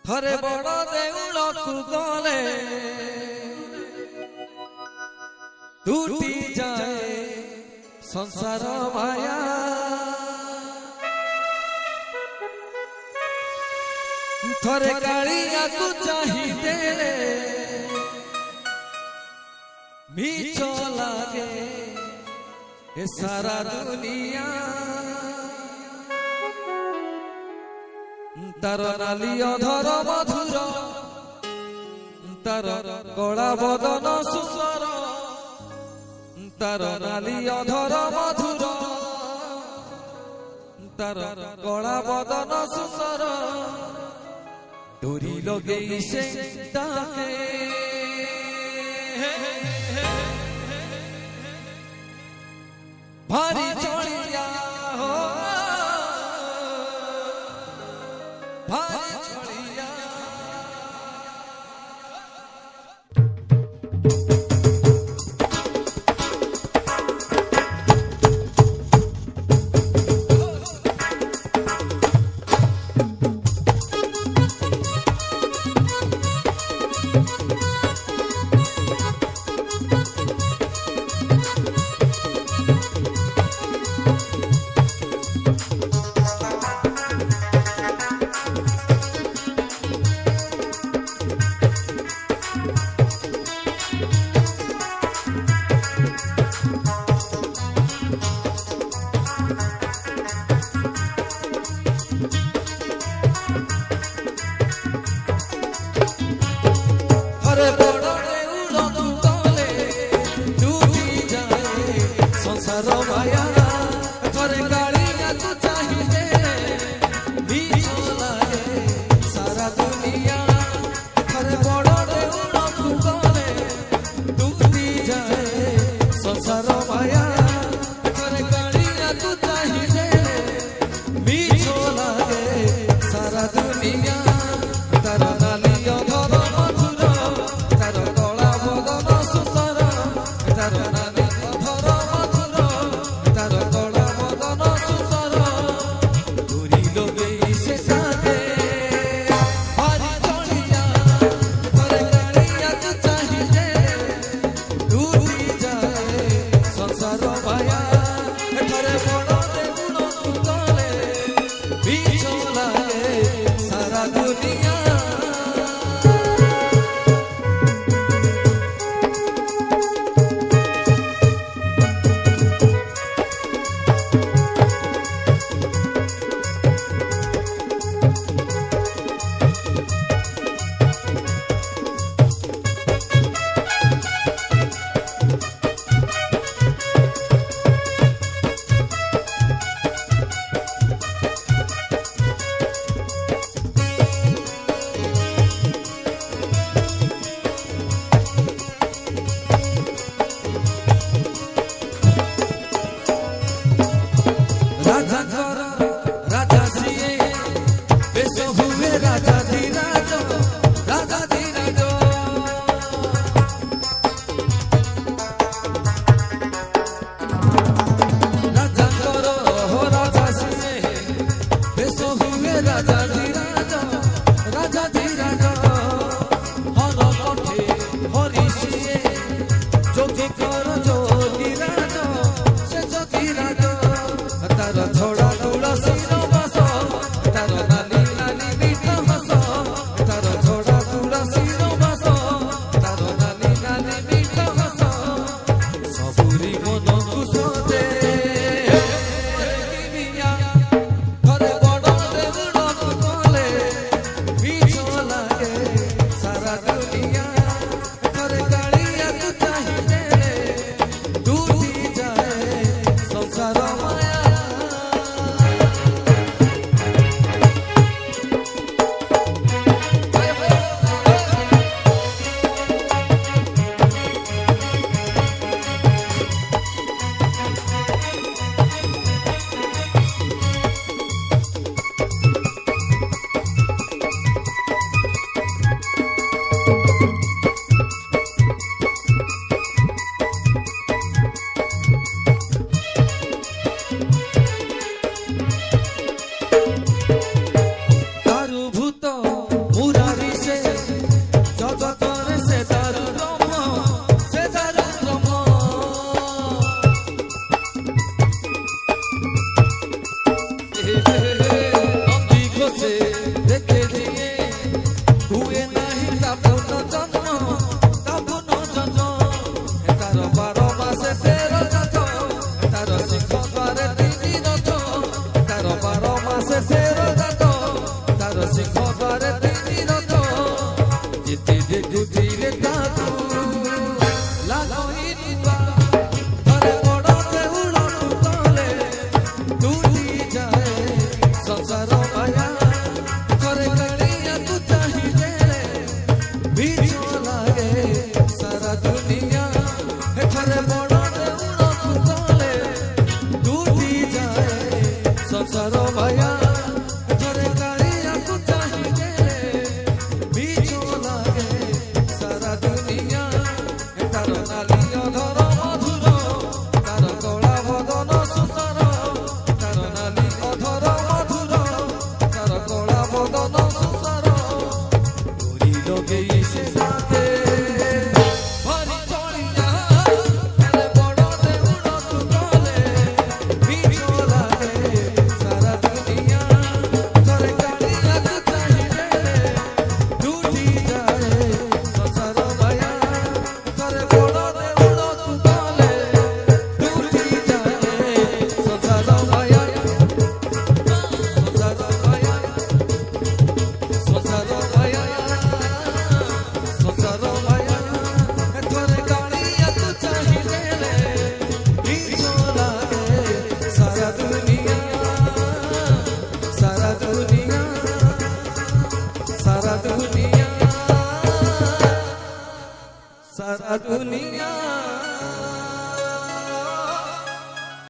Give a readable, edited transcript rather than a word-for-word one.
थरे बड़ देउल को गले टूटी जाए संसार माया थरे कालिया को चाहिए मीच लागे ए सारा दुनिया तार नाली अधर मधुर तार कला बदन सुंदर तार नाली अधर मधुर तार कला बदन सुंदर डोरी लगे से ताके भारी चढ़िया हो भारी चढ़िया गई से नाते भारी चोलिया तेरे बड़ो दे उड़ो तू बोले बीचो लागे सारा दुनिया तोरे गाड़िया तू चाहिए टूटी जाए संसार माया तोरे बड़ो दे उड़ो तू बोले टूटी जाए संसार माया संसार माया संसार माया संसार माया तोरे गाड़िया तू चाहिए बीचो लागे सारा दुनिया सारा दुनिया सारा दुनिया सारा दुनिया